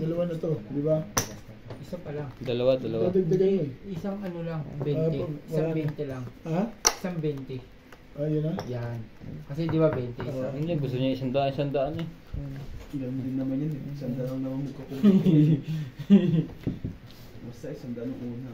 Dalawa na to, di ba? Isa pa lang. Dalawa. Dagdagan mo eh. Isang ano lang, 20. Isang 20 lang. Ha? Isang 20. Ayun na. Yan. Kasi di ba 20 isa? Hindi, gusto niya isang daan eh. Ilan din naman yun eh. Sandaan lang naman magkakulit. Basta sandaan ang una.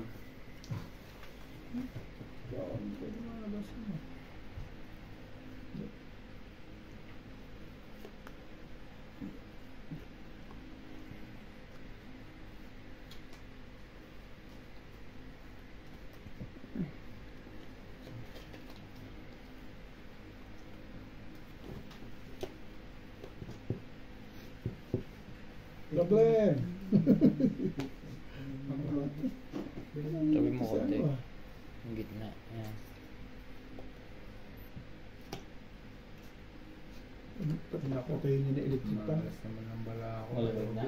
Problem. Sabi mo konti. Ang gitna. Ayan. Patayin niya na electric pan. Malas naman ang bala ako. Malamig na.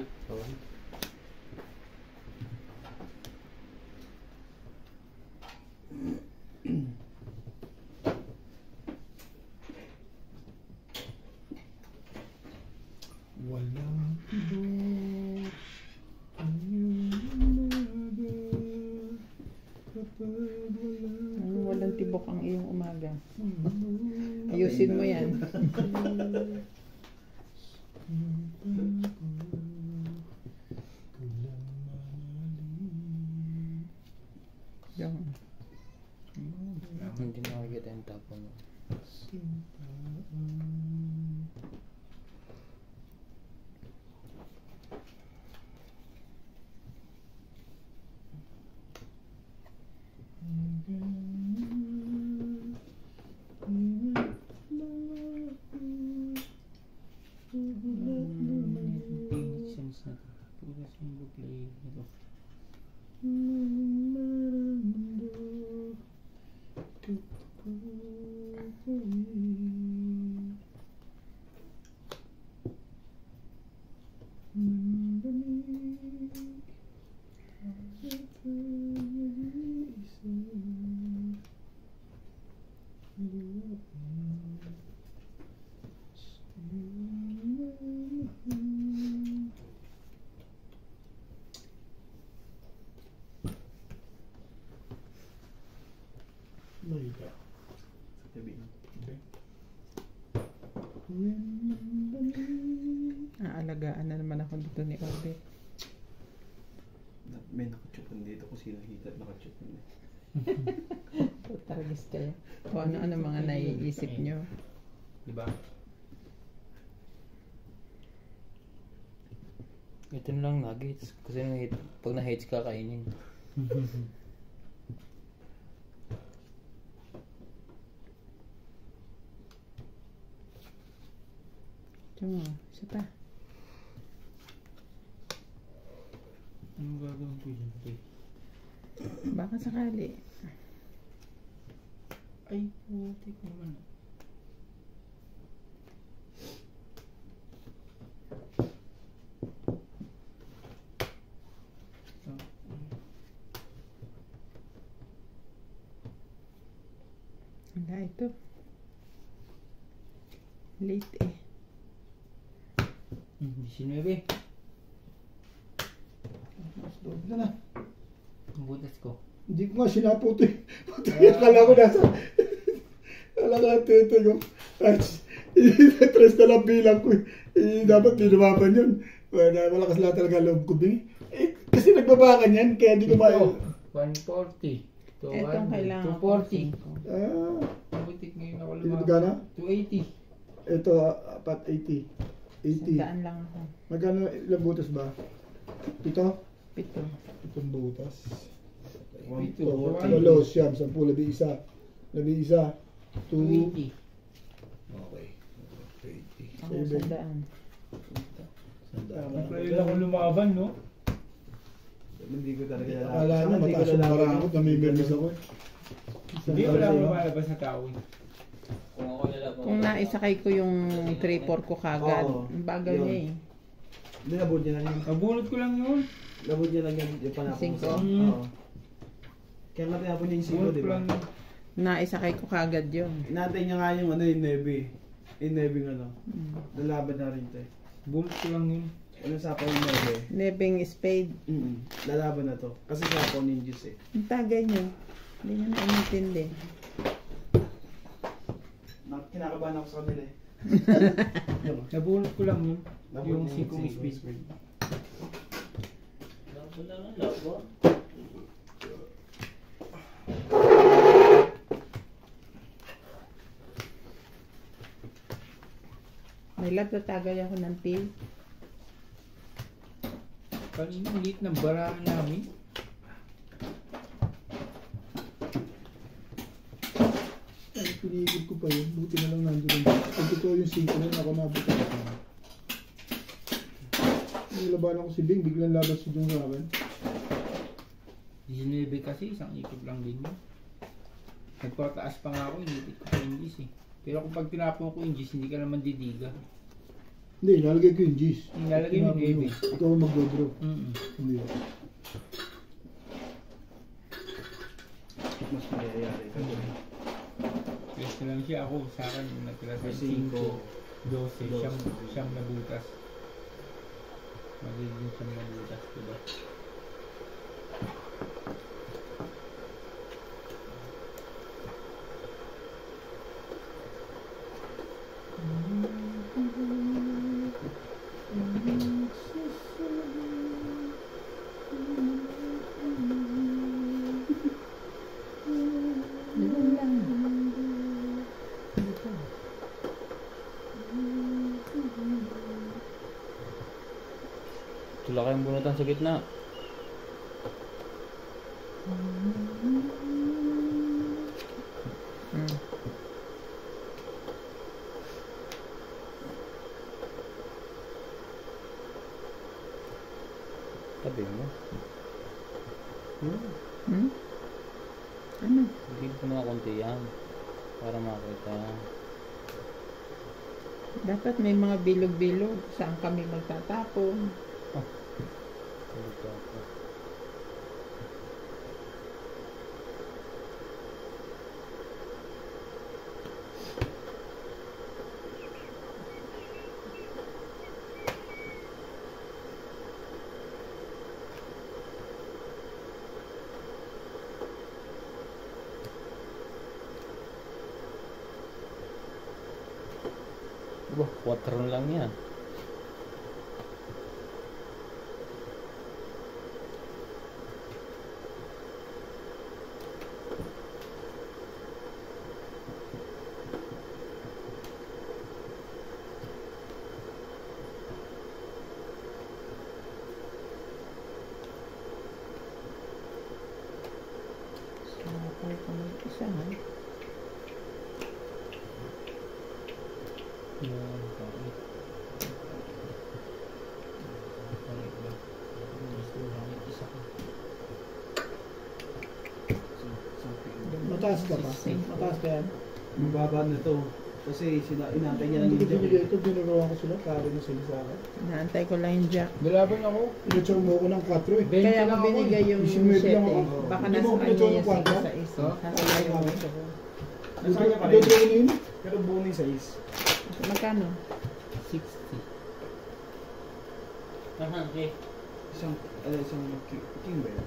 Walang tibok ang iyong umaga kapag Walang tibok ang iyong umaga. Ayusin mo yan. Yung Hindi makikita yung tapon mo. Sense na to. Pugas yung buklay nito. Mahika. Sa tabi na. aalagaan na naman ako dito ni Orbit. May nakachupan dito kung sino hita at nakachupan. Targis kayo. O ano-ano mga naiisip nyo. Diba? Ito na lang nuggets. Kasi pag na-hate ka, kainin. Ito mo, isa pa. Ano gagawin ko dyan? Baka sakali. Ay, putik naman. Wala ito. Late eh. 19. Mas doon na na. Ang butas ko. Hindi ko nga sinaputo eh. Kala ko nasa... Kala ko natin ito yung... Tres na lang bilang ko eh. Dapat binababan yun. Malakas lang talaga loob ko din. Kasi nagbabakan yan, kaya di ko ma... 140. Itong kailangan 240. Ah, Ang butik ngayon ako ito lumabas. magkano? 280. Ito, apat 80. 80. Sandaan lang ako. Magkano ilang butas ba? Ito? 7. Itong butas. Ito, Walo, siyam, 10, 11. 2. 280. Okay. 80. Ako sandaan. Kaya lang ako lumaban, no? Hindi ko talaga Akala niya mataas yung marangot, namimilis ako eh. Hindi wala akong lumalabas na tao. Kung ako nalaban. Kung naisakay ko yung 3-4 ko kagad, Oo. ang bagal Yun. niya eh. Hindi, nabud niya lang yun. Nabulot ko lang yun. Nabud niya lang yun yung panapos. Singko? Oo. Kaya nga tinapon niya yung singko, Bulot di ko ba? lang yun. Naisakay ko kagad yun. Inaantay niya nga yung ano, yung Navy. Yung Navy ng ano. Mm. Lalaban na rin tayo. Bulot ko lang yun. Ano sapaw yung 9? Nebeng spade. Lalaban na to. Kasi sapaw ninjas eh. Ang tagay nyo. Hindi nyo na inintindi. Kinakabahan ako sa kanila eh. Nabunot ko lang yun. Nabunot Yung yung 5 single speed. May lab tatagay ako ng pil. Kanina ang liit ng barahan namin. Ay, pinigil ko pa yun. Buti na lang nandoon. Pag totoo yung 5 na ako nabutan ako. Nilabanan ko si Bing, biglang labas si Jung sa akin. 19 kasi, isang ikot lang din yun. Nagpataas pa nga ako, inipit ko pa yung G's eh. Pero kung pag tinapon ko yung G's, hindi ka naman didiga. Hindi, nalagay ko yung G's. Nilalagay mo yung 9. Ikaw ang mag-draw. Hindi. Mas mayayari ka doon. Pwede lang siya ako, sa akin, natira sa 5, 12, siyam na butas. Magiging siyam na butas, diba? Tula kayong bunutan sa gitna. Tabi mo. Ano? Bigyan ko na konti yan. Para makita. Dapat may mga bilog-bilog. Saan kami magtatapon? Dito ako. Wah, 4 lang yan. Sakay ko may isa ha. Yan, pangit. Pangit ba? Gusto ko pangit isa ko. Mataas ka pa? Mataas ka yan? Mababa na to. Kasi sila inantay niya lang Hindi yung ko jack. binigay ito, binagawa ko sila. Kari na sila sa akin. Naantay ko lang yung jack. Galaban ako. Pinatsaw mo ako ng 4 eh. Kaya ako binigay yung 19 lang 7. ako. Baka Hindi nasa mo kanya pinatsaw yung yung kwarto? sa isa. Huh? Nasa kanya yung gusto ko. Nasa kanya pa rin. Dodraw na yun. Pero buo na yung size. Magkano? 60. Aha, okay. Isang king ba yun?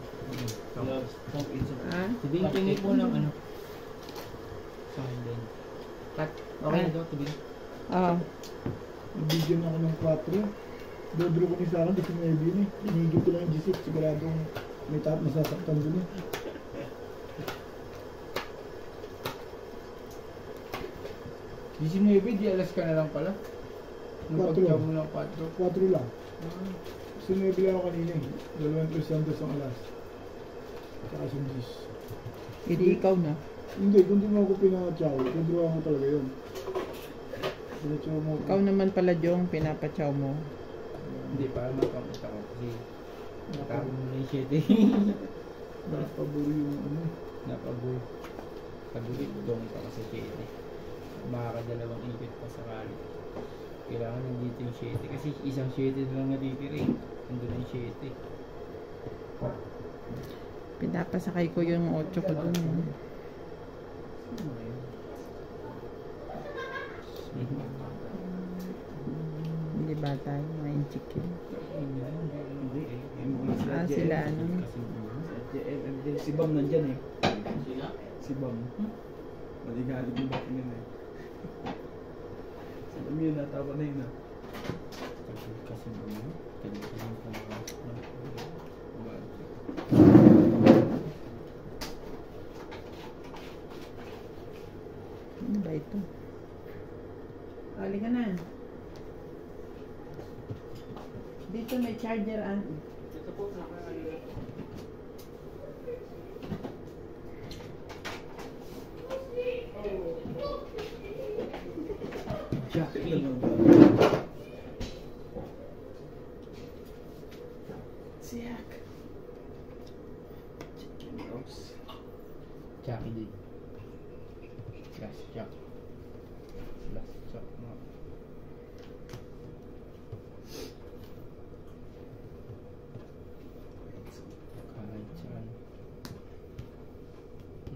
Top in sa Ha? Tibing tingin po ng ano. Sa akin din. Cut. Okay na daw, tibing. Oo. Nabigyan ako ng 4. Dodraw ko ni sa akin, kasi may bin eh. Hinigil ko lang yung G6, siguradong may masasaktan dun eh. Di si Nueve, di alas ka na lang pala. Nung 4. pagkaw mo ng 4. 4 lang. Sinubili ako kanina eh. 2 300 ang alas. Saka yung G's. Hindi ikaw na. Hindi, kung di mo ako pinatsaw, dodraw ako talaga yun. Pinatsaw mo ako. Ikaw naman pala Jong, pinapatsaw mo. Hindi, para mapakita ko kasi natapon mo na yung 7. Napaburi yung ano. Napaboy. Pagulit doon pa kasi 7. Makakadalawang ikot pa sakali. Kailangan nandito yung 7 kasi isang 7 na lang natitira eh. Nandun na yung 7. Pinapasakay ko yung 8 ko dun. Hindi ba tayo? 19. chicken. Hindi eh. Ah, sila ano? Si Bam nandyan eh. Si Bam. Maligalig yung bata nila eh. Alam yun, natawa na yun ah. Kasi ano? Ano ba ito? Halika na. Dito may charger ah. Jackie. Siak. Chicken roast. Jackie din. Last Jack. Last Jack na. Kahit saan.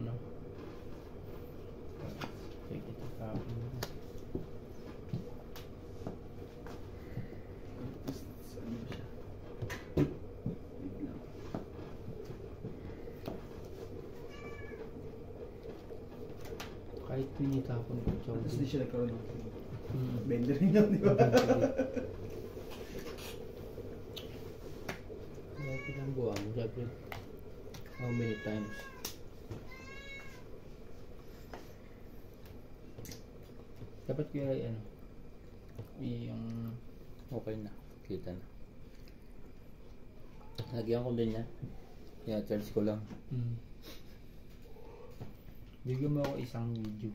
No. Sige, ito tapon mo. Ano ba siya? Wait lang. Kahit pinitapon ko siya. Tapos di siya nagkaroon ng Hmm. bender rin yun, di ba? Grabe lang buwan. Grabe. How many times? Dapat kaya ano, yung Okay na. Kita na. Lagyan ko din yan. I-charge ko lang. bigyan mo ako isang video.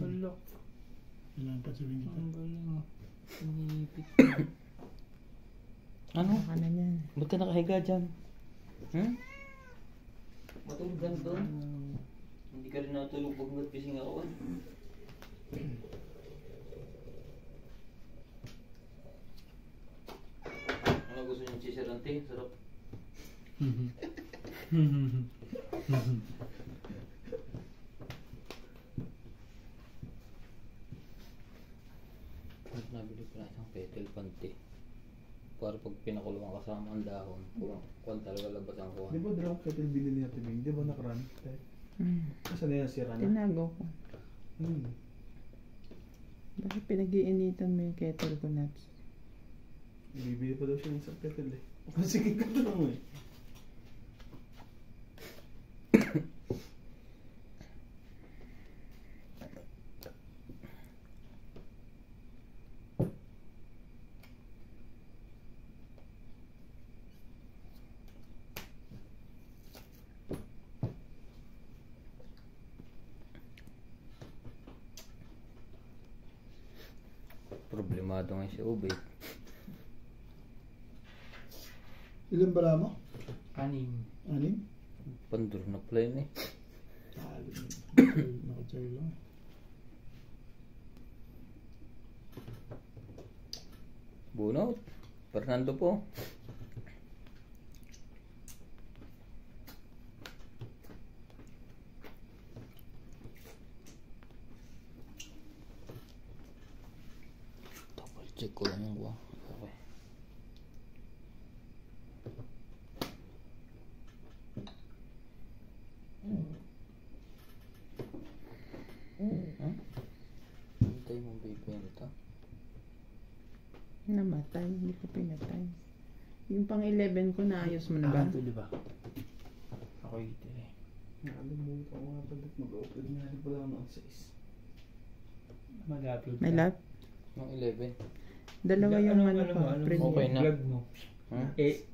Wala. Ilan pa sabihin kita? Ang galing ah. Pinipit. Ano? Baka na yan. Ba't ka nakahiga dyan? Matulog lang doon. Hindi ka rin natulog pag nagpising ako. Ano gusto niyo chisirante? Sarap. At nabili ko na isang petal panty. Para pag pinakulong kasama ang dahon, kung talaga labas ang kuha. Di ba dalawang kettle binili natin, Bing? Di ba nakaraan? Kasi na yan sira na. Tinago ko. Hmm. Bakit pinag-iinitan mo yung kettle ko nuts? Bibili pa daw siya ng isang kettle eh. Sige ka na mo eh. Problemado nga si Ubay. Ilan bara mo? 6. 6? Pandur na pala yun eh. Nakachay lang. Bunot. Fernando po. Double check ko lang yung buwan. Okay. Hintay mo bibenta. Namatay, hindi ko pinatay. Yung pang 11 ko naayos mo na ba? Ito diba? Ako ito eh. Nakalimutan ko nga pala mag-upload nga rin pala ako ng 6. Mag-upload May lot? Yung 11. Dalawa yung ano ko, premium. Okay na. Vlog mo. Hmm?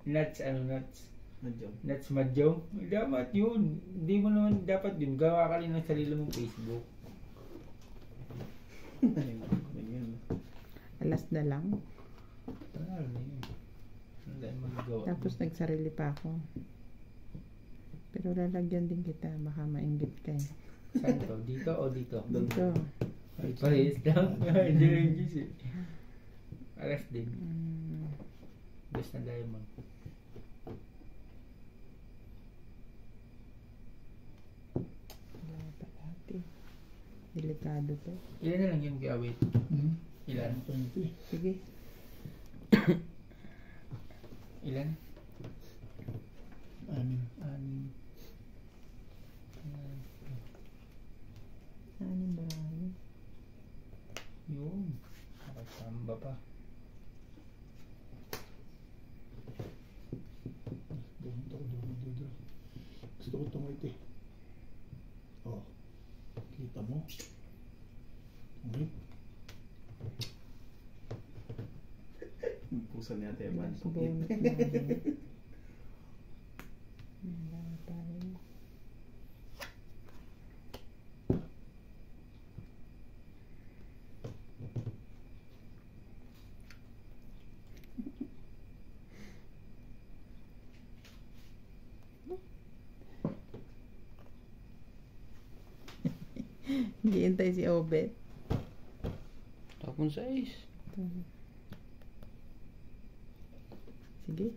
Nuts, nuts. Nandiyan. Nuts madyaw. Dapat yun. Hindi mo naman dapat yun. Gawa ka rin ng sarili mong Facebook. Ganyan. Alas na lang. Ano na yun? Hindi magagawa. Tapos nagsarili pa ako. Pero lalagyan din kita, baka mainggit ka eh. Saan to? Dito o dito? Dito. Ay, parehas lang. Hindi na yung juice eh. Alas din. Best na diamond. Wala pa dati. Delikado to. Ilan na lang yung gawin? Ilan? 20. Sige. Ilan? 6. Anim. Anim ba? Yun. Nakasamba pa. Bumunta ko doon. Gusto ko tungit eh. Oh. Kita mo? Tungit. Yung pusa ni Ate Evan. Bunot namin. Wala tayo. Hihintay si Obet. Tapon sa is. Sige.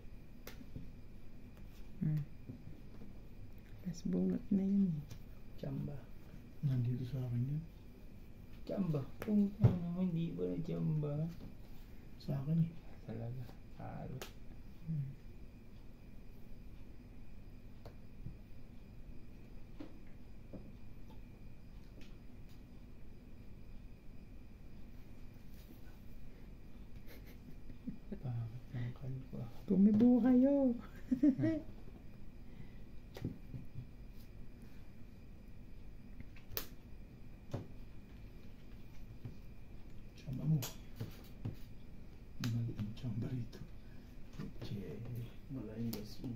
Tapos bunot na yun eh. Chamba. Nandito sa akin yun. Chamba. Kung ano, hindi ba na chamba? Sa akin eh. Talaga. Halos. Pangkal ko. Tumibo kayo. Tsamba mo. Maliit yung tsamba rito. Che. Malaking gas mo.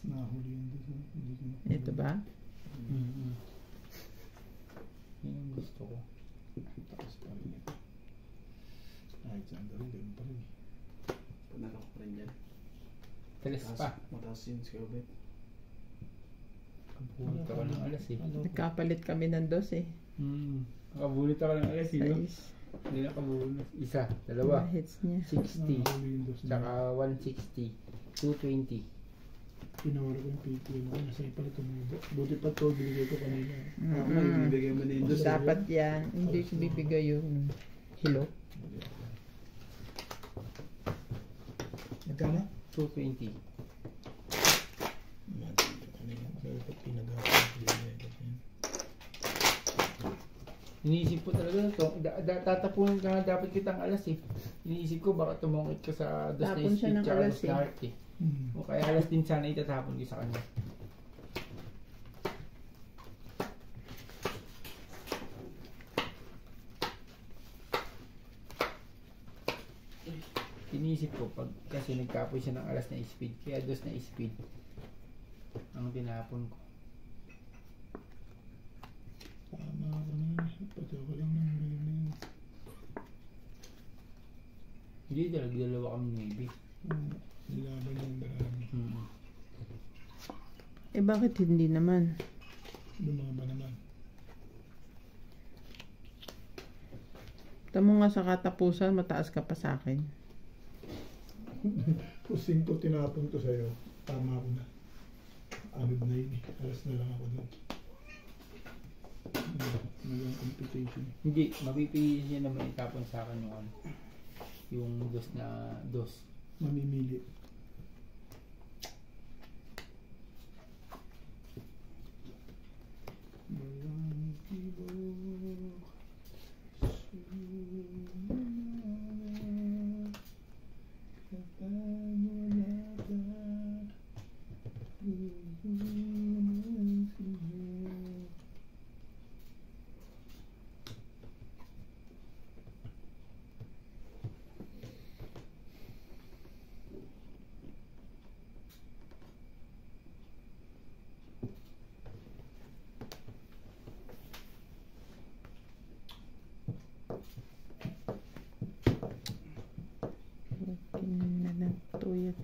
Nahuli yun dito. Hindi ko Ito ba? Yun ang gusto ko. Taas pa rin ito. Kahit saan gawin, ganun pa rin eh. Panalo ko pa rin dyan. Talas pa. Mataas yun si Obet. Kabulit ako ng alas eh. Nagkapalit kami ng dos eh. Kabulit ako ng alas eh. No? Sais. Hindi na kabulit. Isa, dalawa. Mga hits niya. 60. Nahuli yung dos Tsaka na. 160. 220. Pinawala ko yung PTM ako. Nasa'yo pala tumubo. Buti pa to, binigay ko kanina. Ako na, ibibigay mo na yun doon. Dapat yan. Hindi ko bibigay yung hilo. Nagkano? 220. Dapat pinag-aapin. Iniisip ko talaga to. Tatapunan ka nga dapat kitang alas eh. Iniisip ko baka tumungkit ka sa dos na Tapon siya speed ng tsaka alas dos na heart eh. O kaya alas din sana itatapon ko sa kanya. Iniisip ko pag kasi nagkapoy siya ng alas na speed kaya dos na speed ang tinapon ko. Tama ako na. Pati ako lang ng mayroon. Hindi talaga dalawa kami maybe. Nilaban yung marami. Eh bakit hindi naman? Lumaba naman. Tamo nga sa katapusan, mataas ka pa sa akin. Kung 5 tinapon ko sa'yo, tama ako na. Anod na yun eh. Alas na lang ako doon. Naging computation. Hindi, mapipili niya naman itapon sa akin yung ano. Yung dos na dos. Mamimili. Walang tibok. Kapag wala ka, huwag siya. Na lang tuyot.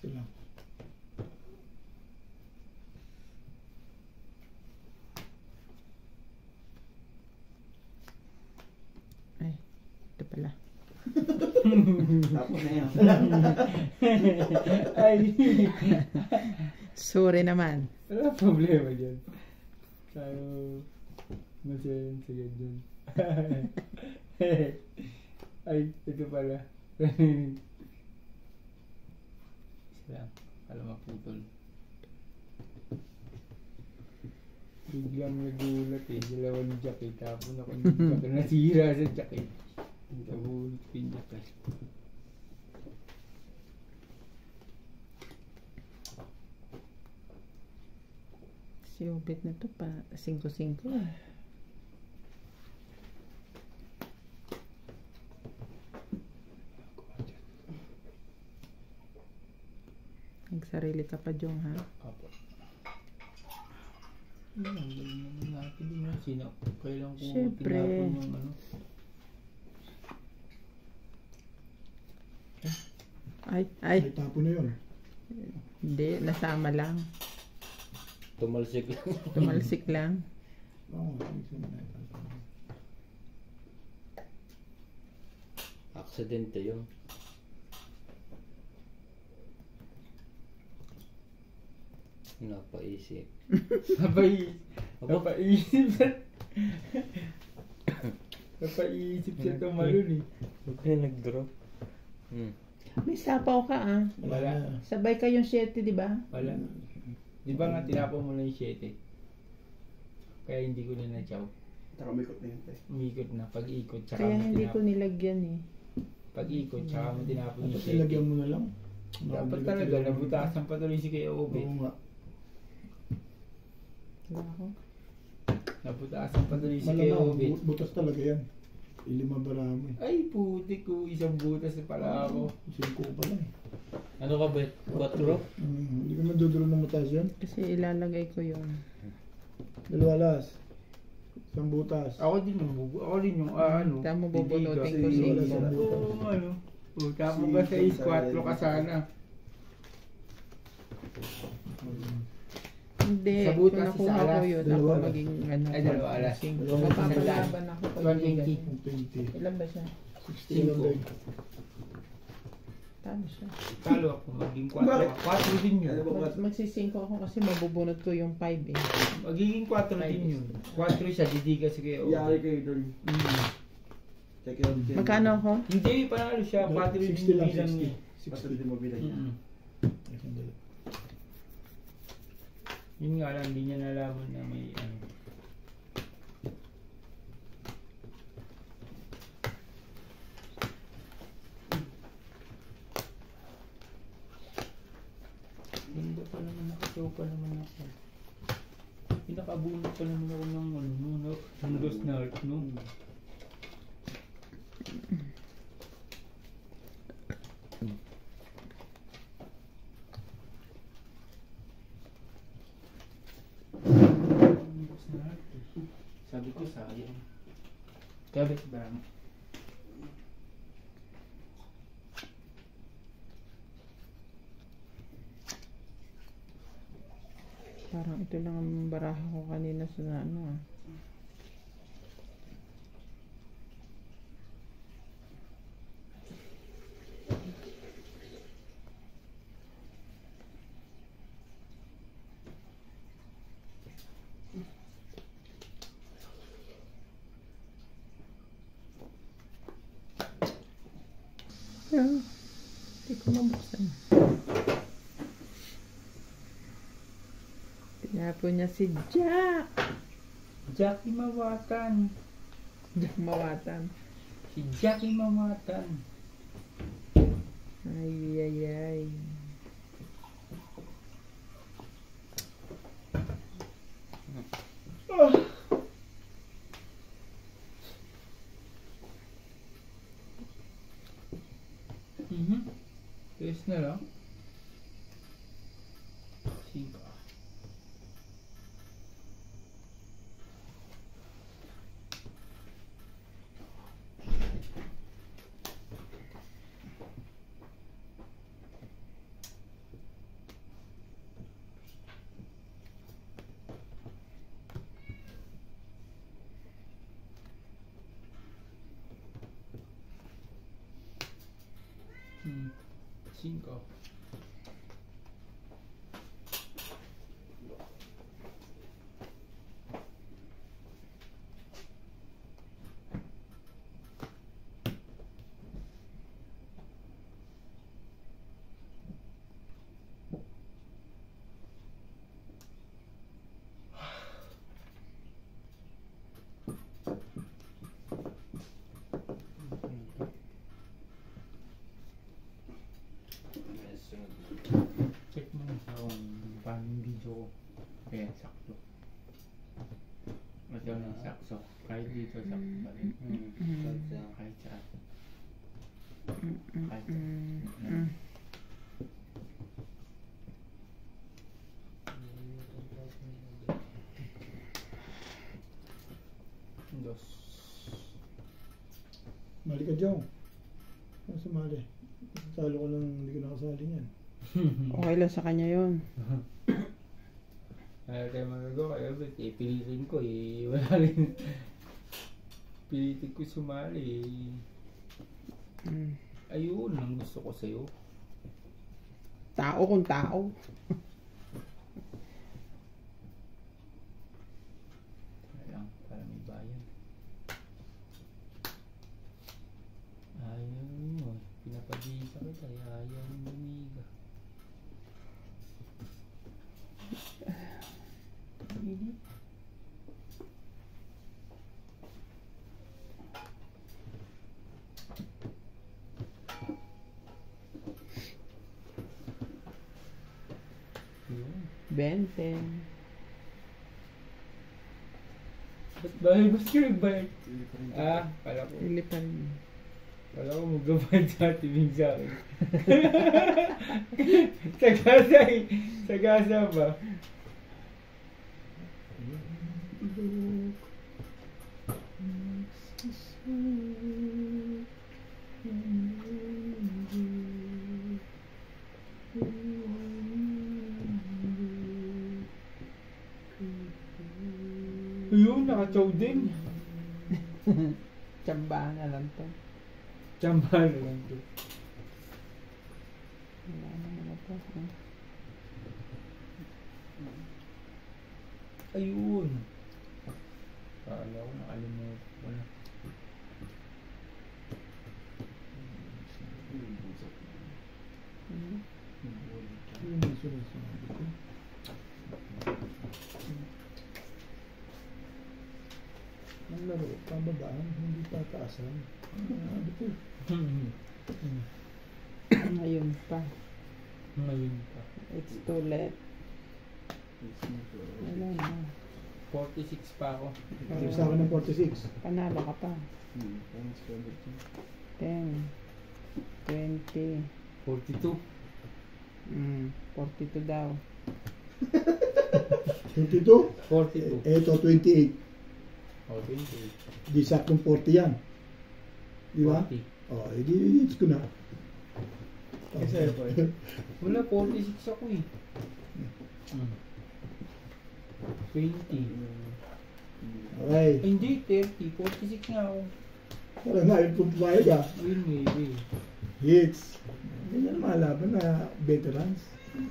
Sila. Tapos na yan. Ay, Sorry naman. wala problema dyan. Tayo, masaya sige dyan. Ay, ito pala. Isa lang, alam maputol. Biglang nagulat eh, dalawang jacket. Tapos ako yung jacket, nasira sa jacket. Nabulot ko yung jacket. Si Obet na to pa, 5-5. Nagsarili ka pa, Jong, ha? Apo. Yan, ang galing naman natin din na kailan ko Siyempre. tinapon yung ano. Ay, Ay, tapo na yun. hindi, nasama lang. Tumalsik lang. Tumalsik lang. Oo, isa na ito. Aksidente yun. Napaisip. Napaisip Napaisip siya tumalun eh. Huwag na nag-drop. May sapaw ka, ah. Wala. Sabay kayong 7, di ba? Wala. Di ba nga tinapon mo na yung 7? Kaya hindi ko na na-chow. Tara, umikot na yun. Umikot na. Pag-ikot, tsaka Kaya mo hindi ko tinapon. nilagyan eh. Pag-ikot, tsaka mo tinapon yung Tapos 7. ilagyan mo na lang. Dapat talaga, nabutasan pa tuloy si Kuya Obe. Oo nga. Wala ako. Nabutasan pa tuloy si Kuya Malamang, Obe. butas talaga yan. Ilima barami. Ay, puti ko. Isang butas na pala ako. 5 pa lang. Ano ka, Bet? 4? Hindi ka madudulong ng mataas yan. Kasi ilalagay ko yun. 2 alas. 1 butas. Ako din yung ano. Tama, bubunutin ko Kasi wala si sa butas. Oo, ano. O, tama ba sa 4 ka sana? Hindi, Sa kung butas, nakuha isa ko alas. yun, Dalawa ako alas. maging ano. Ay, 2 alas. Mapapalaban ako pag hindi 120. ganun. 20. Ilan ba siya? 16 lang tayo. Tama siya. Talo ako, maging 4. 4 din yun. Magsisingko ako kasi mabubunot ko yung 5 eh. Magiging 4 din yun. 4 siya, didigas si Kuya Iyari Obe. kayo doon. Check it out. Magkano ako? Hindi, panalo siya. 4 din 60 lang, bilang 60. niya. Basta din mo bilang niya. Mm-mm. Yun nga lang, hindi niya nalaman na may ano. Hindi pa naman nakashow pa naman ako. Pinakabunod pa naman ako ng ano, ng dos na art, no? Dos na art, eh. Sabi ko sayang. Kabit ba? Parang ito lang ang baraha ko kanina sa ano ah. Hindi ko mabuksan. Tinapon niya si Jack. Jackie Mawatan. Jack Mawatan. Si Jackie Mawatan. Ay, ay, ay. Yes na lang. 5. 5. Check mo na kung paano yung video ko. Kaya sakto. Mas yun ang sakso. Kahit dito sakto pa rin. Kahit saan. Kahit saan. Dos. Mali ka, Jong. Ano sumali? Talo ko nang hindi ko nakasali niyan. Okay lang sa kanya yun. Kaya tayo magagawa. Kaya ba't pilitin ko wala rin. Pilitin ko sumali Ayun ang gusto ko sa'yo. Tao kung tao. Ayan, para may bayan. Ayaw mo. Pinapagisa ko tayo. Ayaw mo bumiga. Bente. Ba't ka nagbayad? Kala ko. Pili pa rin. Kala ko magbabayad sa tibing sa akin. Sagasa ba? Ayun, nakachaw din. Tsambahan na lang to. Tsambahan na lang to. Wala naman na to. Ayun. Kala ko nakalimutan ko na. Yun yung sunod-sunod ko. Ang laro, pababaan, hindi pataasan. Ano po? Ngayon pa. Ngayon pa. It's too late. Wala na. 46 pa ako. Tip sa akin ng 46. Panalo ka pa. 10. 20. 42. 42 daw. 22? 42. Eto, 28. Oh, 28. Di saktong 40 yan. Di ba? 40. Oh, edi hits ko na. Kasi ito eh. Wala, 46 ako eh. 20. Okay. Ay, hindi, 30. 46 nga ako. Parang nga, yung pumayag ah. Ayun, maybe. Hits. Ganyan ang mga laban na veterans.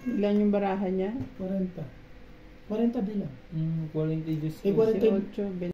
Ilan yung barahan niya? 40. 40 bilang. 42. Eh, 40. 18,